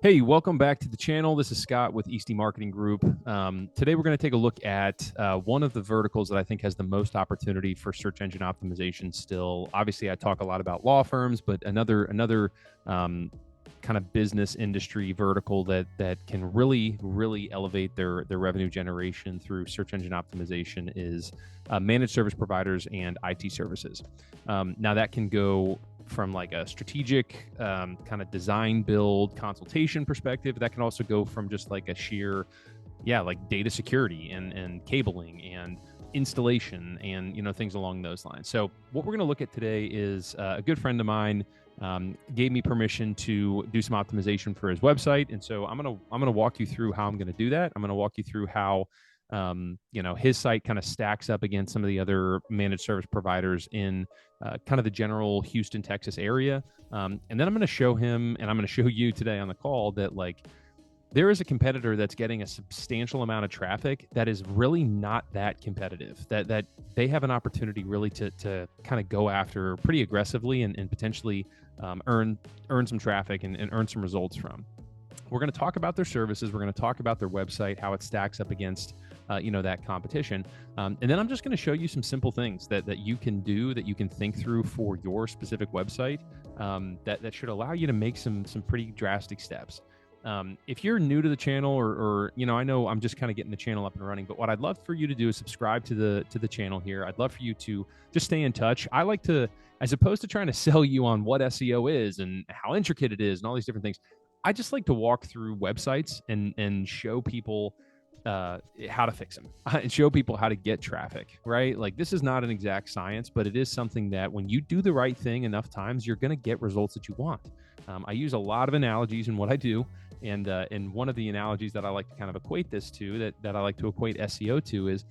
Hey, welcome back to the channel. This is Scott with Easty Marketing Group. Today, we're going to take a look at one of the verticals that I think has the most opportunity for search engine optimization still. Obviously, I talk a lot about law firms, but another kind of business industry vertical that can really elevate their revenue generation through search engine optimization is managed service providers and IT services. Now, that can go from like a strategic kind of design build consultation perspective. That can also go from just like a sheer like data security and cabling and installation and things along those lines. So what we're going to look at today is a good friend of mine gave me permission to do some optimization for his website, and so I'm gonna walk you through how I'm going to do that. I'm going to walk you through how his site kind of stacks up against some of the other managed service providers in kind of the general Houston, Texas area. And then I'm going to show him, and I'm going to show you today on the call that like there is a competitor that's getting a substantial amount of traffic that is really not that competitive, that they have an opportunity really to kind of go after pretty aggressively and potentially earn some traffic and earn some results from. We're going to talk about their services. We're going to talk about their website, how it stacks up against that competition. And then I'm just going to show you some simple things that you can do, that you can think through for your specific website that should allow you to make some pretty drastic steps. If you're new to the channel or I know I'm just kind of getting the channel up and running, but what I'd love for you to do is subscribe to the channel here. I'd love for you to just stay in touch. I like to, as opposed to trying to sell you on what SEO is and how intricate it is and all these different things, I just like to walk through websites and show people how to fix them and show people how to get traffic, right? Like this is not an exact science, but it is something that when you do the right thing enough times, you're going to get results that you want. I use a lot of analogies in what I do. And one of the analogies that I like to kind of equate this to, that I like to equate SEO to is,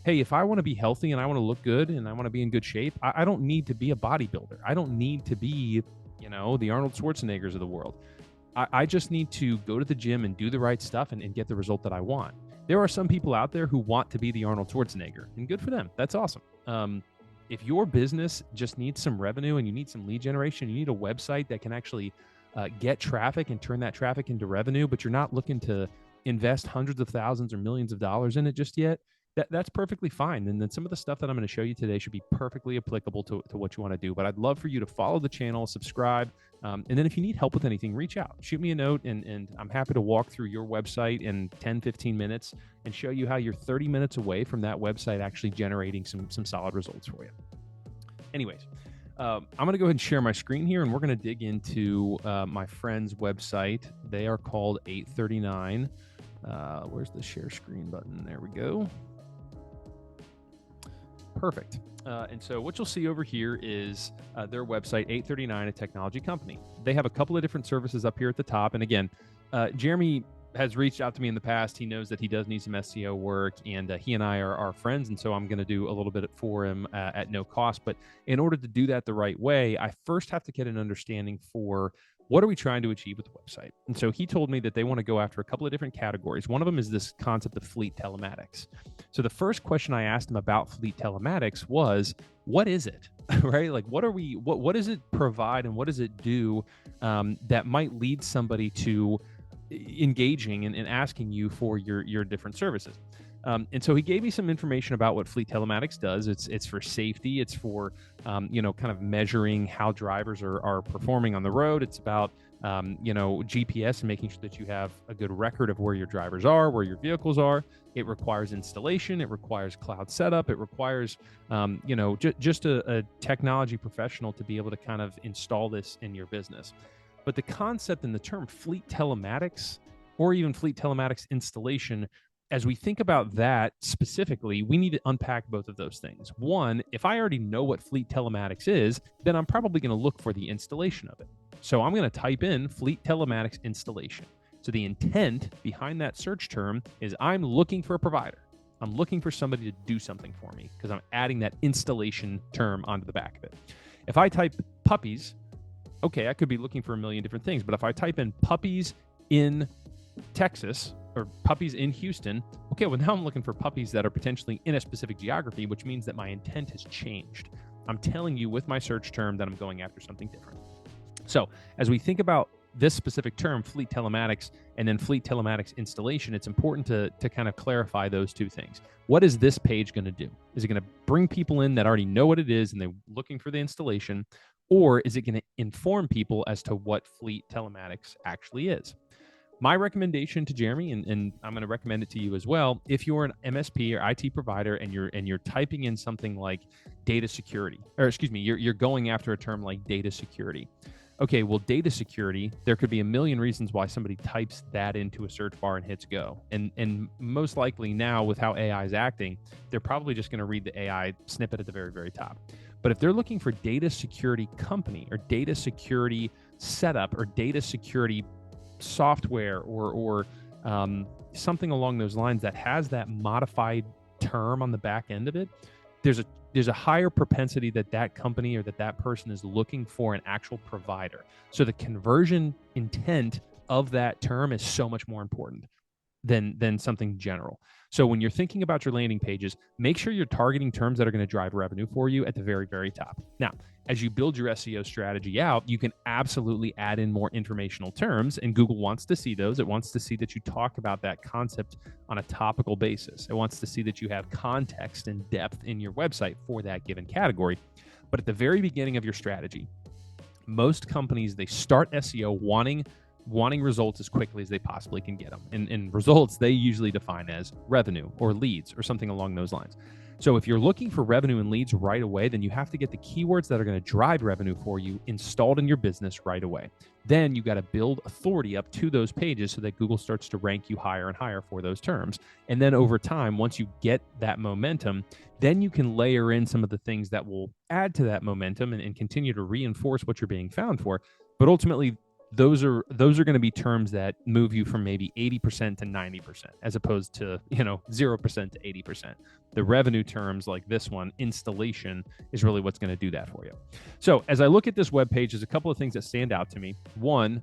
hey, if I want to be healthy and I want to look good and I want to be in good shape, I don't need to be a bodybuilder. I don't need to be, the Arnold Schwarzeneggers of the world. I just need to go to the gym and do the right stuff and get the result that I want. There are some people out there who want to be the Arnold Schwarzenegger, and good for them. That's awesome. If your business just needs some revenue and you need some lead generation, you need a website that can actually get traffic and turn that traffic into revenue, but you're not looking to invest hundreds of thousands or millions of dollars in it just yet, that's perfectly fine. And then some of the stuff that I'm going to show you today should be perfectly applicable to what you want to do. But I'd love for you to follow the channel, subscribe, and then if you need help with anything, reach out, shoot me a note, and I'm happy to walk through your website in 10, 15 minutes and show you how you're 30 minutes away from that website actually generating some solid results for you. Anyways, I'm going to go ahead and share my screen here, and we're going to dig into my friend's website. They are called 839. Where's the share screen button? There we go. Perfect. And so what you'll see over here is their website, 839, a technology company. They have a couple of different services up here at the top. And again, Jeremy has reached out to me in the past. He knows that he does need some SEO work, and he and I are friends. And so I'm going to do a little bit for him at no cost. But in order to do that the right way, I first have to get an understanding for what are we trying to achieve with the website. And so he told me that they want to go after a couple of different categories. One of them is this concept of fleet telematics. So the first question I asked him about fleet telematics was, what is it? Right? Like, what does it provide and what does it do that might lead somebody to engaging and asking you for your different services? And so he gave me some information about what fleet telematics does. It's for safety. It's for, kind of measuring how drivers are performing on the road. It's about, GPS and making sure that you have a good record of where your drivers are, where your vehicles are. It requires installation. It requires cloud setup. It requires, just a technology professional to be able to kind of install this in your business. But the concept and the term fleet telematics, or even fleet telematics installation, as we think about that specifically, we need to unpack both of those things. One, if I already know what fleet telematics is, then I'm probably going to look for the installation of it. So I'm going to type in fleet telematics installation. So the intent behind that search term is I'm looking for a provider. I'm looking for somebody to do something for me because I'm adding that installation term onto the back of it. If I type puppies, okay, I could be looking for a million different things, but if I type in puppies in Texas or puppies in Houston, okay, well now I'm looking for puppies that are potentially in a specific geography, which means that my intent has changed. I'm telling you with my search term that I'm going after something different. So as we think about this specific term, fleet telematics, and then fleet telematics installation, it's important to kind of clarify those two things. What is this page going to do? Is it going to bring people in that already know what it is and they're looking for the installation? Or is it going to inform people as to what fleet telematics actually is? My recommendation to Jeremy, and I'm going to recommend it to you as well, if you're an MSP or IT provider and you're typing in something like data security, or excuse me, you're going after a term like data security. Okay, well, data security, there could be a million reasons why somebody types that into a search bar and hits go. And most likely now, with how AI is acting, they're probably just going to read the AI snippet at the very, very top. But if they're looking for data security company or data security setup or data security software or something along those lines that has that modified term on the back end of it, there's a higher propensity that company or that person is looking for an actual provider. So the conversion intent of that term is so much more important than something general. So when you're thinking about your landing pages, make sure you're targeting terms that are going to drive revenue for you at the very, very top. Now, as you build your SEO strategy out, you can absolutely add in more informational terms, and Google wants to see those. It wants to see that you talk about that concept on a topical basis. It wants to see that you have context and depth in your website for that given category. But at the very beginning of your strategy, most companies, they start SEO wanting results as quickly as they possibly can get them. And results, they usually define as revenue or leads or something along those lines. So if you're looking for revenue and leads right away, then you have to get the keywords that are going to drive revenue for you installed in your business right away. Then you got to build authority up to those pages so that Google starts to rank you higher and higher for those terms. And then over time, once you get that momentum, then you can layer in some of the things that will add to that momentum and continue to reinforce what you're being found for. But ultimately, those are going to be terms that move you from maybe 80% to 90%, as opposed to 0% to 80%. The revenue terms like this one, installation, is really what's going to do that for you. So as I look at this web page, there's a couple of things that stand out to me. One,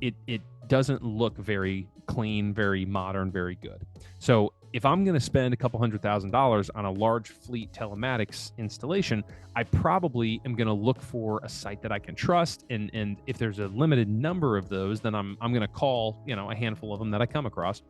it doesn't look very clean, very modern, very good. So if I'm going to spend a couple $100,000 on a large fleet telematics installation, I probably am going to look for a site that I can trust. And if there's a limited number of those, then I'm going to call, a handful of them that I come across.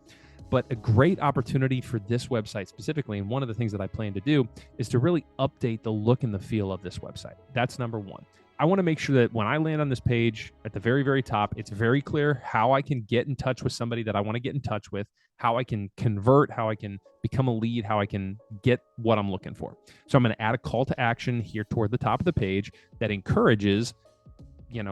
But a great opportunity for this website specifically, and one of the things that I plan to do, is to really update the look and the feel of this website. That's number one. I want to make sure that when I land on this page at the very, very top, it's very clear how I can get in touch with somebody that I want to get in touch with, how I can convert, how I can become a lead, how I can get what I'm looking for. So I'm going to add a call to action here toward the top of the page that encourages,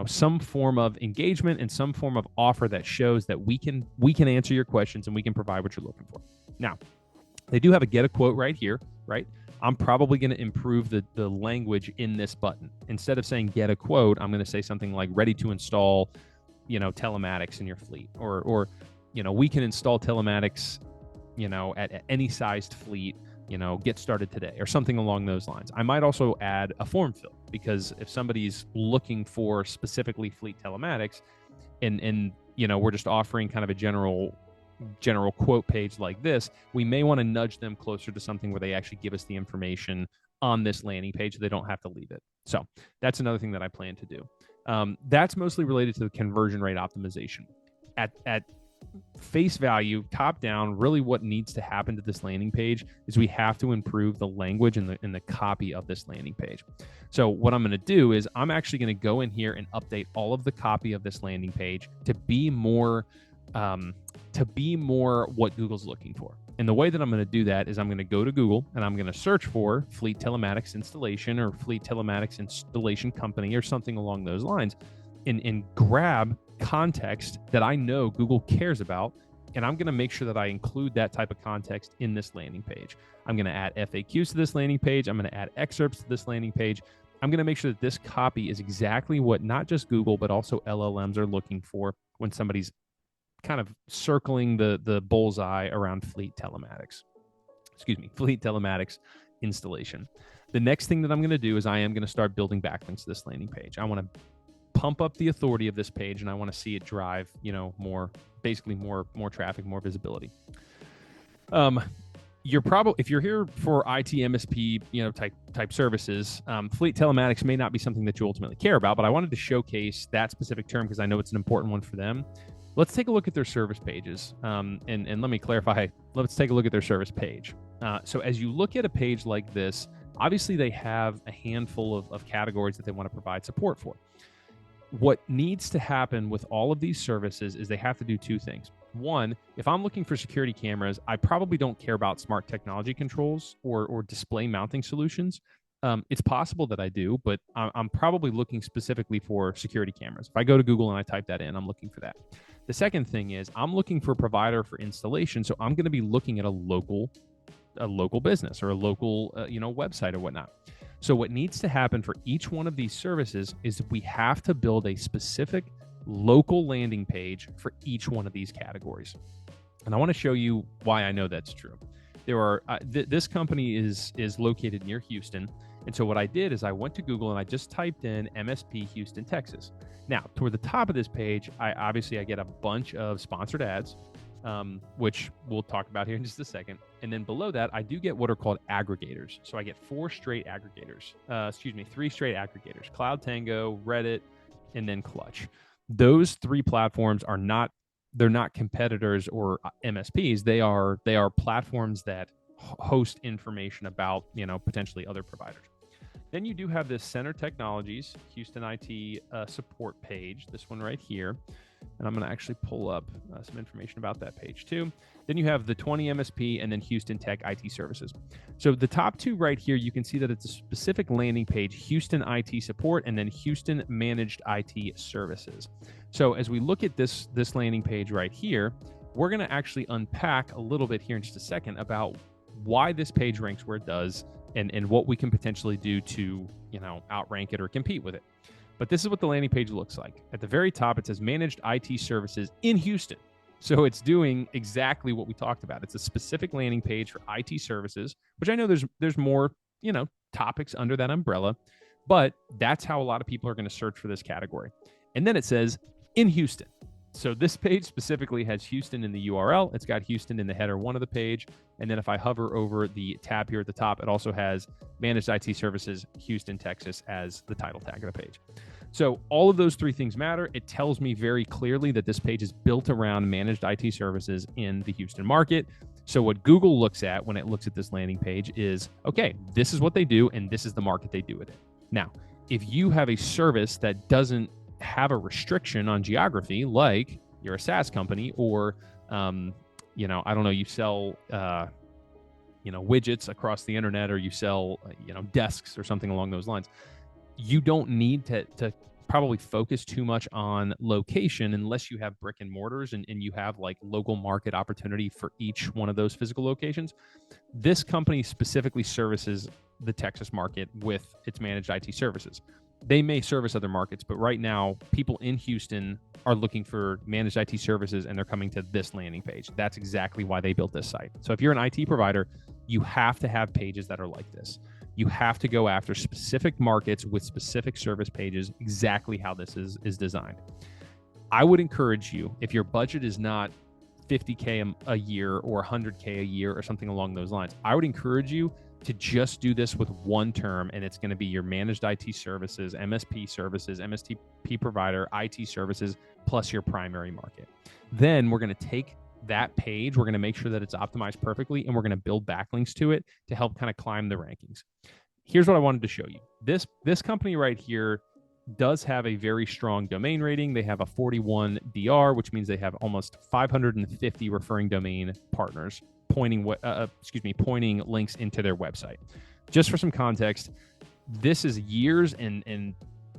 some form of engagement and some form of offer that shows that we can answer your questions and we can provide what you're looking for. Now, they do have a get a quote right here, right? I'm probably going to improve the language in this button. Instead of saying get a quote, I'm going to say something like ready to install, telematics in your fleet, or we can install telematics, at any sized fleet, get started today, or something along those lines. I might also add a form fill, because if somebody's looking for specifically fleet telematics and we're just offering kind of a general quote page like this, we may want to nudge them closer to something where they actually give us the information on this landing page so they don't have to leave it. So that's another thing that I plan to do. That's mostly related to the conversion rate optimization. At face value, top down, really what needs to happen to this landing page is we have to improve the language and the copy of this landing page. So what I'm going to do is I'm actually going to go in here and update all of the copy of this landing page to be more what Google's looking for. And the way that I'm going to do that is I'm going to go to Google and I'm going to search for fleet telematics installation or fleet telematics installation company or something along those lines, and grab context that I know Google cares about. And I'm going to make sure that I include that type of context in this landing page. I'm going to add FAQs to this landing page. I'm going to add excerpts to this landing page. I'm going to make sure that this copy is exactly what not just Google, but also LLMs are looking for when somebody's kind of circling the bullseye around fleet telematics installation. The next thing that I'm going to do is I am going to start building backlinks to this landing page. I want to pump up the authority of this page, and I want to see it drive, more traffic, more visibility. if you're here for IT MSP, type services, fleet telematics may not be something that you ultimately care about, but I wanted to showcase that specific term because I know it's an important one for them. Let's take a look at their service pages. And let me clarify, let's take a look at their service page. So as you look at a page like this, obviously they have a handful of categories that they want to provide support for. What needs to happen with all of these services is they have to do two things. One, if I'm looking for security cameras, I probably don't care about smart technology controls or display mounting solutions. It's possible that I do, but I'm probably looking specifically for security cameras. If I go to Google and I type that in, I'm looking for that. The second thing is I'm looking for a provider for installation, so I'm going to be looking at a local business or a local website or whatnot. So what needs to happen for each one of these services is we have to build a specific local landing page for each one of these categories. And I want to show you why I know that's true. There are this company is located near Houston. And so what I did is I went to Google and I just typed in MSP Houston, Texas. Now, toward the top of this page, I get a bunch of sponsored ads, which we'll talk about here in just a second. And then below that, I do get what are called aggregators. So I get three straight aggregators, Cloud Tango, Reddit, and then Clutch. Those three platforms they're not competitors or MSPs. They are platforms that host information about, potentially other providers. Then you do have this Center Technologies Houston IT support page, this one right here. And I'm going to actually pull up some information about that page too. Then you have the 20 MSP and then Houston Tech IT Services. So the top two right here, you can see that it's a specific landing page, Houston IT Support and then Houston Managed IT Services. So as we look at this landing page right here, we're going to actually unpack a little bit here in just a second about why this page ranks where it does and what we can potentially do to, outrank it or compete with it. But this is what the landing page looks like. At the very top, it says Managed IT Services in Houston. So it's doing exactly what we talked about. It's a specific landing page for IT services, which I know there's more, topics under that umbrella, but that's how a lot of people are going to search for this category. And then it says in Houston. So this page specifically has Houston in the URL. It's got Houston in the header one of the page. And then if I hover over the tab here at the top, it also has Managed IT Services, Houston, Texas as the title tag of the page. So all of those three things matter. It tells me very clearly that this page is built around managed IT services in the Houston market. So what Google looks at when it looks at this landing page is, okay, this is what they do and this is the market they do it in. Now, if you have a service that doesn't have a restriction on geography, like you're a SaaS company or, you sell, widgets across the internet or you sell, desks or something along those lines, you don't need to probably focus too much on location unless you have brick and mortars and you have like local market opportunity for each one of those physical locations. This company specifically services the Texas market with its managed IT services. They may service other markets, but right now people in Houston are looking for managed IT services and they're coming to this landing page. That's exactly why they built this site. So if you're an IT provider, you have to have pages that are like this. You have to go after specific markets with specific service pages, exactly how this is designed. I would encourage you, if your budget is not $50K a year or $100K a year or something along those lines, I would encourage you to just do this with one term, and it's going to be your managed IT services, MSP services, MSP provider, IT services, plus your primary market. Then we're going to take that page, we're going to make sure that it's optimized perfectly, and we're going to build backlinks to it to help kind of climb the rankings. Here's what I wanted to show you. This company right here does have a very strong domain rating. They have a 41 DR, which means they have almost 550 referring domain partners pointing links into their website. Just for some context, this is years and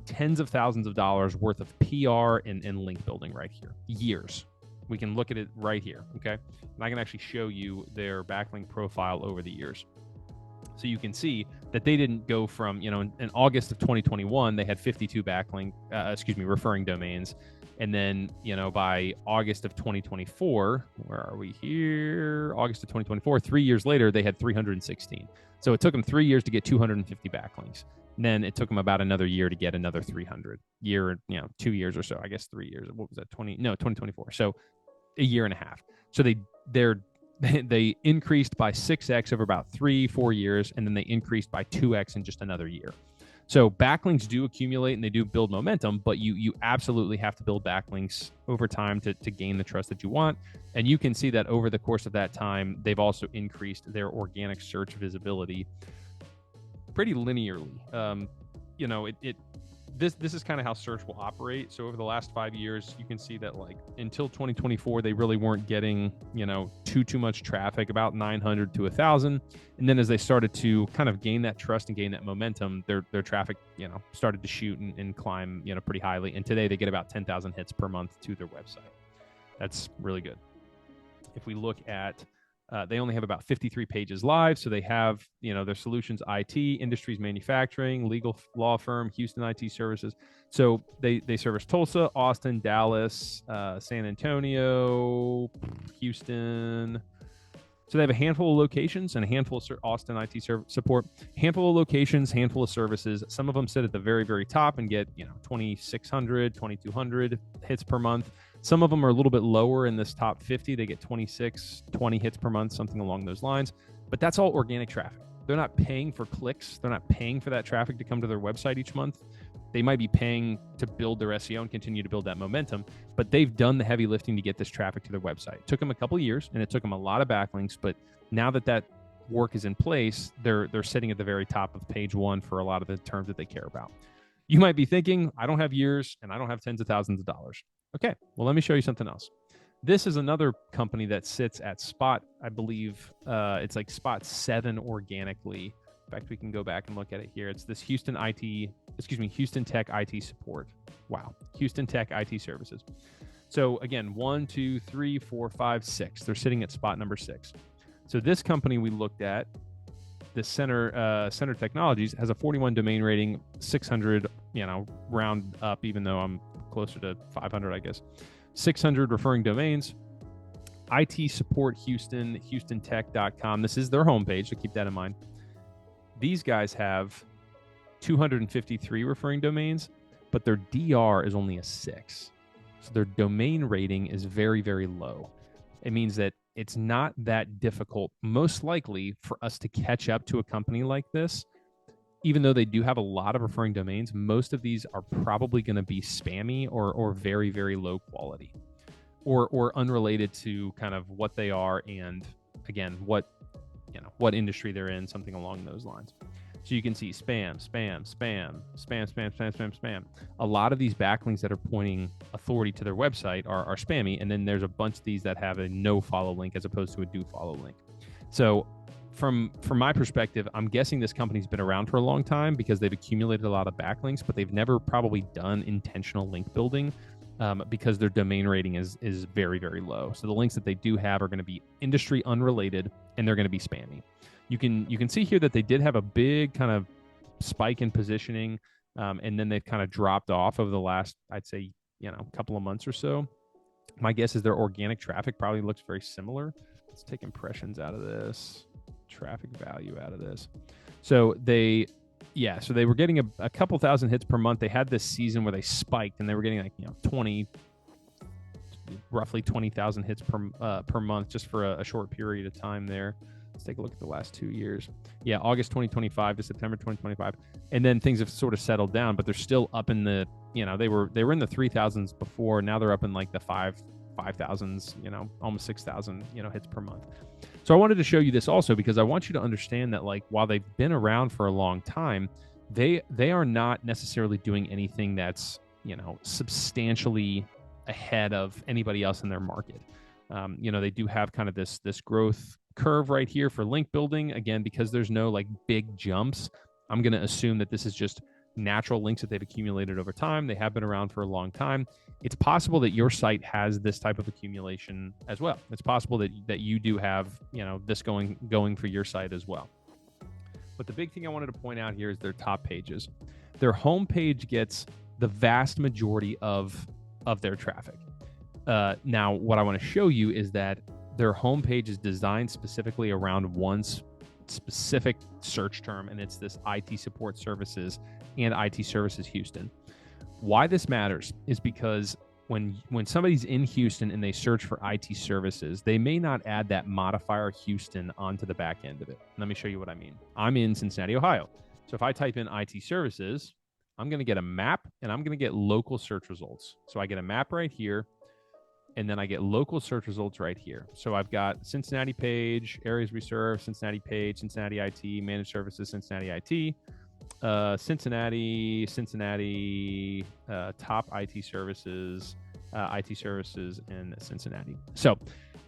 tens of thousands of dollars worth of PR and link building right here. Years. We can look at it right here, okay? And I can actually show you their backlink profile over the years. So you can see that they didn't go from, in August of 2021, they had 52 referring domains. And then, by August of 2024, where are we here? August of 2024, 3 years later, they had 316. So it took them 3 years to get 250 backlinks. And then it took them about another year to get another 300. 2 years or so, I guess 3 years. What was that? 2024. So a year and a half. So they increased by 6x over about 3-4 years, and then they increased by 2x in just another year. So backlinks do accumulate and they do build momentum, but you absolutely have to build backlinks over time to gain the trust that you want. And you can see that over the course of that time, they've also increased their organic search visibility pretty linearly. This is kind of how search will operate. So over the last 5 years, you can see that like until 2024, they really weren't getting, too much traffic, about 900 to 1,000. And then as they started to kind of gain that trust and gain that momentum, their traffic, started to shoot and climb, pretty highly. And today they get about 10,000 hits per month to their website. That's really good. If we look at they only have about 53 pages live. So they have, their solutions, IT, industries, manufacturing, legal law firm, Houston IT services. So they service Tulsa, Austin, Dallas, San Antonio, Houston. So they have a handful of locations and a handful of Austin IT support, handful of locations, handful of services. Some of them sit at the very, very top and get, 2,600, 2,200 hits per month. Some of them are a little bit lower in this top 50. They get 26, 20 hits per month, something along those lines. But that's all organic traffic. They're not paying for clicks. They're not paying for that traffic to come to their website each month. They might be paying to build their SEO and continue to build that momentum, but they've done the heavy lifting to get this traffic to their website. It took them a couple of years and it took them a lot of backlinks, but now that work is in place, they're sitting at the very top of page one for a lot of the terms that they care about. You might be thinking, I don't have years and I don't have tens of thousands of dollars. Okay, well, let me show you something else. This is another company that sits at spot, I believe, it's like spot 7 organically. In fact, we can go back and look at it here. It's this Houston Tech IT support. Wow, Houston Tech IT services. So again, 1, 2, 3, 4, 5, 6. They're sitting at spot number 6. So this company we looked at, the Center Technologies, has a 41 domain rating, 600, round up, even though I'm closer to 500, I guess. 600 referring domains. IT support Houston, HoustonTech.com. This is their homepage, so keep that in mind. These guys have 253 referring domains, but their DR is only a 6. So their domain rating is very, very low. It means that it's not that difficult, most likely, for us to catch up to a company like this. Even though they do have a lot of referring domains, most of these are probably going to be spammy or very, very low quality or unrelated to kind of what they are and, again, what industry they're in, something along those lines. So you can see spam. A lot of these backlinks that are pointing authority to their website are spammy, and then there's a bunch of these that have a no follow link as opposed to a do follow link. So from my perspective, I'm guessing this company's been around for a long time because they've accumulated a lot of backlinks, but they've never probably done intentional link building because their domain rating is very, very low. So the links that they do have are going to be industry unrelated, and they're going to be spammy. You can see here that they did have a big kind of spike in positioning, and then they've kind of dropped off over the last, I'd say, couple of months or so. My guess is their organic traffic probably looks very similar. Let's take impressions out of this, traffic value out of this. So they were getting a couple thousand hits per month. They had this season where they spiked and they were getting roughly 20,000 hits per month just for a short period of time there. Let's take a look at the last 2 years. Yeah, August 2025 to September 2025. And then things have sort of settled down, but they're still up in the, they were in the 3,000s before. Now they're up in like the 5,000s, almost 6,000, hits per month. So I wanted to show you this also because I want you to understand that, like, while they've been around for a long time, they are not necessarily doing anything that's, substantially ahead of anybody else in their market. They do have kind of this growth curve right here for link building. Again, because there's no like big jumps, I'm going to assume that this is just natural links that they've accumulated over time. They have been around for a long time. It's possible that your site has this type of accumulation as well. It's possible that you do have, this going for your site as well. But the big thing I wanted to point out here is their top pages. Their homepage gets the vast majority of their traffic. Now, what I want to show you is that their homepage is designed specifically around one specific search term, and it's this IT support services and IT services Houston. Why this matters is because when somebody's in Houston and they search for IT services, they may not add that modifier Houston onto the back end of it. Let me show you what I mean. I'm in Cincinnati, Ohio. So if I type in IT services, I'm going to get a map and I'm going to get local search results. So I get a map right here, and then I get local search results right here. So I've got Cincinnati page, areas we serve, Cincinnati page, Cincinnati IT, managed services, Cincinnati IT, Cincinnati, top IT services in Cincinnati. So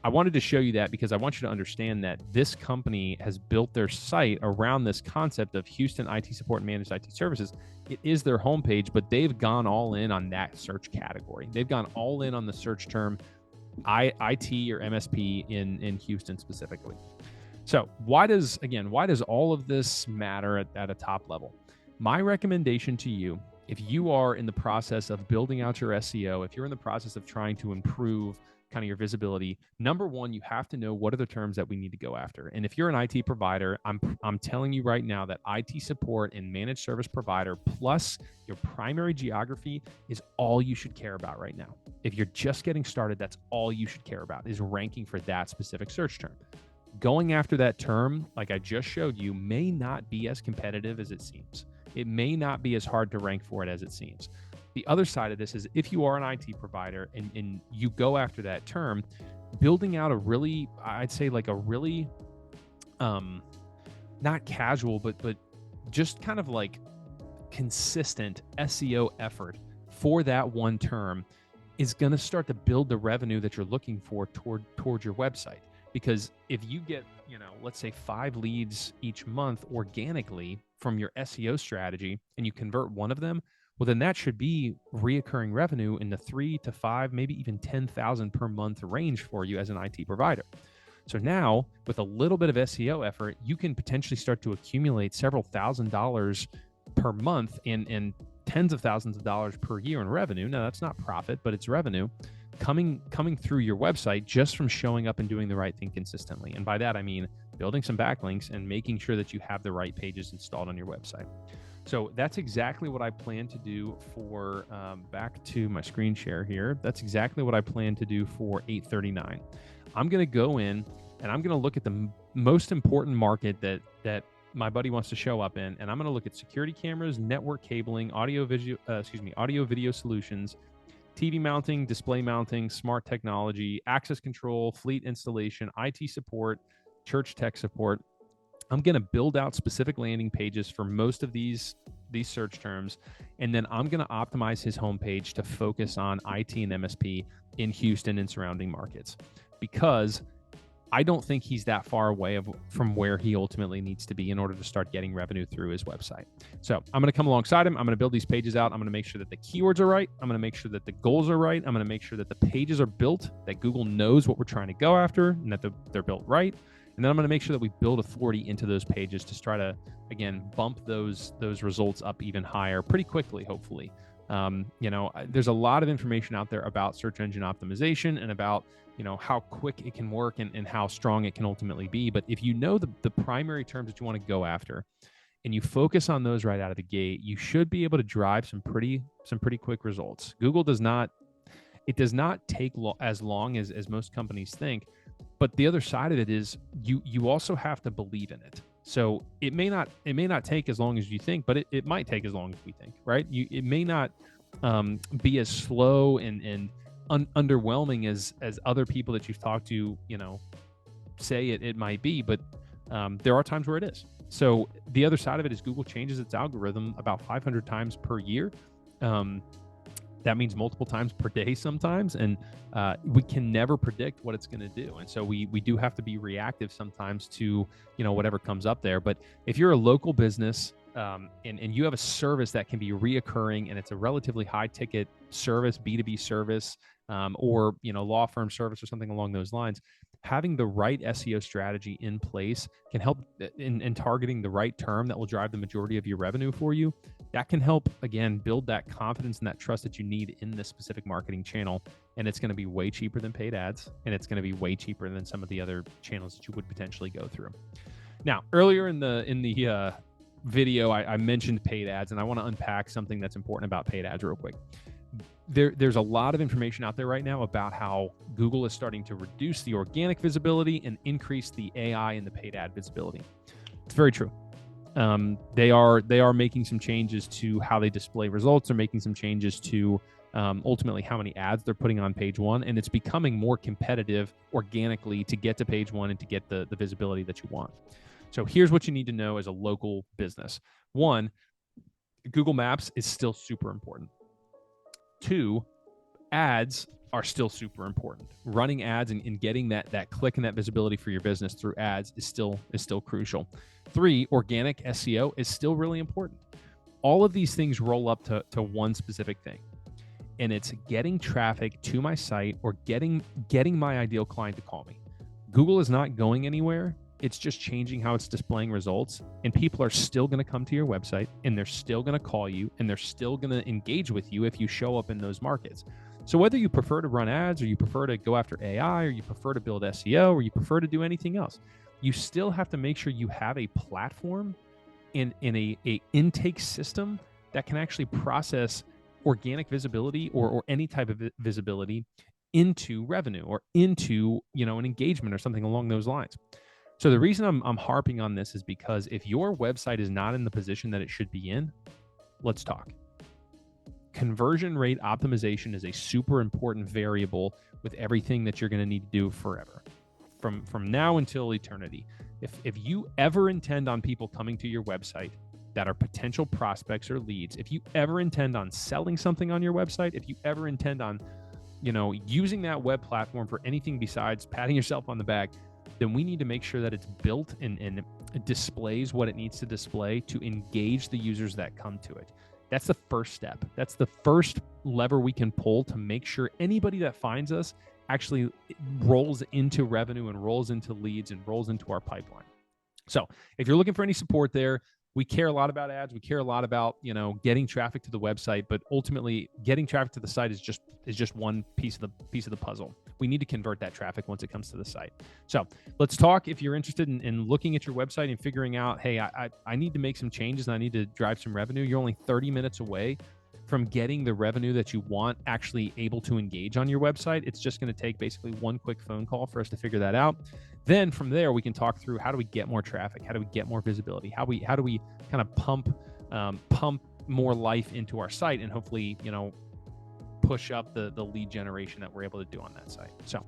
I wanted to show you that because I want you to understand that this company has built their site around this concept of Houston IT support and managed IT services. It is their homepage, but they've gone all in on that search category. They've gone all in on the search term IT or MSP in Houston specifically. So why does all of this matter at a top level? My recommendation to you, if you are in the process of building out your SEO, if you're in the process of trying to improve kind of your visibility, number one, you have to know what are the terms that we need to go after. And if you're an IT provider, I'm telling you right now that IT support and managed service provider plus your primary geography is all you should care about right now. If you're just getting started, that's all you should care about, is ranking for that specific search term. Going after that term, like I just showed you, may not be as competitive as it seems. It may not be as hard to rank for it as it seems. The other side of this is if you are an IT provider and you go after that term, building out a really, I'd say like a really, not casual, but just kind of like consistent SEO effort for that one term is going to start to build the revenue that you're looking for towards your website. Because if you get, let's say 5 leads each month organically from your SEO strategy and you convert one of them, well, then that should be reoccurring revenue in the 3 to 5, maybe even 10,000 per month range for you as an IT provider. So now with a little bit of SEO effort, you can potentially start to accumulate several $1,000s per month and tens of thousands of dollars per year in revenue. Now that's not profit, but it's revenue coming through your website just from showing up and doing the right thing consistently. And by that, I mean building some backlinks and making sure that you have the right pages installed on your website. So that's exactly what I plan to do for, back to my screen share here. That's exactly what I plan to do for 839. I'm going to go in and I'm going to look at the most important market that my buddy wants to show up in. And I'm going to look at security cameras, network cabling, audio video solutions, TV mounting, display mounting, smart technology, access control, fleet installation, IT support, church tech support. I'm going to build out specific landing pages for most of these search terms, and then I'm going to optimize his homepage to focus on IT and MSP in Houston and surrounding markets, because I don't think he's that far away from where he ultimately needs to be in order to start getting revenue through his website. So I'm going to come alongside him. I'm going to build these pages out. I'm going to make sure that the keywords are right. I'm going to make sure that the goals are right. I'm going to make sure that the pages are built, that Google knows what we're trying to go after, and that they're built right. And then I'm going to make sure that we build authority into those pages to try to, again, bump those results up even higher pretty quickly, hopefully. There's a lot of information out there about search engine optimization and about, how quick it can work and how strong it can ultimately be. But if you know the primary terms that you want to go after and you focus on those right out of the gate, you should be able to drive some pretty quick results. Google does not take as long as most companies think. But the other side of it is you also have to believe in it. So it may not take as long as you think, but it might take as long as we think, right? It may not be as slow and underwhelming as other people that you've talked to, say it might be, but there are times where it is. So the other side of it is Google changes its algorithm about 500 times per year. That means multiple times per day sometimes, and we can never predict what it's going to do. And so we do have to be reactive sometimes to whatever comes up there. But if you're a local business and you have a service that can be reoccurring and it's a relatively high ticket service, B2B service, or law firm service or something along those lines, having the right SEO strategy in place can help in targeting the right term that will drive the majority of your revenue for you. That can help, again, build that confidence and that trust that you need in this specific marketing channel. And it's going to be way cheaper than paid ads. And it's going to be way cheaper than some of the other channels that you would potentially go through. Now, earlier in the video, I mentioned paid ads, and I want to unpack something that's important about paid ads real quick. there's a lot of information out there right now about how Google is starting to reduce the organic visibility and increase the AI and the paid ad visibility. It's very true. They are making some changes to how they display results. They're making some changes to ultimately how many ads they're putting on page one, and it's becoming more competitive organically to get to page one and to get the visibility that you want. So here's what you need to know as a local business. One, Google Maps is still super important. Two, ads are still super important. Running ads and getting that click and that visibility for your business through ads is still crucial. Three, organic SEO is still really important. All of these things roll up to one specific thing, and it's getting traffic to my site or getting my ideal client to call me. Google is not going anywhere. It's just changing how it's displaying results, and people are still going to come to your website, and they're still going to call you, and they're still going to engage with you if you show up in those markets. So whether you prefer to run ads, or you prefer to go after AI, or you prefer to build SEO, or you prefer to do anything else, you still have to make sure you have a platform in a intake system that can actually process organic visibility or any type of visibility into revenue or into an engagement or something along those lines. So the reason I'm harping on this is because if your website is not in the position that it should be in, let's talk. Conversion rate optimization is a super important variable with everything that you're going to need to do forever, from now until eternity. If you ever intend on people coming to your website that are potential prospects or leads, if you ever intend on selling something on your website, if you ever intend on using that web platform for anything besides patting yourself on the back, then we need to make sure that it's built and displays what it needs to display to engage the users that come to it. That's the first step. That's the first lever we can pull to make sure anybody that finds us actually rolls into revenue and rolls into leads and rolls into our pipeline. So if you're looking for any support there, we care a lot about ads. We care a lot about, getting traffic to the website, but ultimately getting traffic to the site is just one piece of the puzzle. We need to convert that traffic once it comes to the site. So let's talk. If you're interested in looking at your website and figuring out, hey, I need to make some changes and I need to drive some revenue. You're only 30 minutes away from getting the revenue that you want actually able to engage on your website. It's just going to take basically one quick phone call for us to figure that out. Then from there, we can talk through how do we get more traffic? How do we get more visibility? How do we kind of pump more life into our site and hopefully, push up the lead generation that we're able to do on that site. So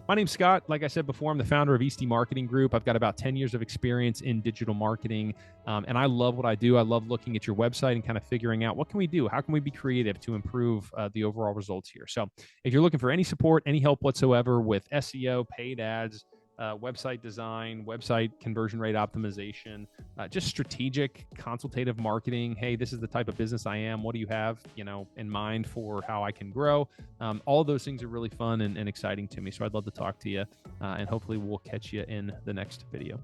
my name's Scott. Like I said before, I'm the founder of Easty Marketing Group. I've got about 10 years of experience in digital marketing. And I love what I do. I love looking at your website and kind of figuring out what can we do? How can we be creative to improve the overall results here? So if you're looking for any support, any help whatsoever with SEO, paid ads, website design, website conversion rate optimization, just strategic consultative marketing. Hey, this is the type of business I am. What do you have, in mind for how I can grow? All of those things are really fun and exciting to me. So I'd love to talk to you, and hopefully we'll catch you in the next video.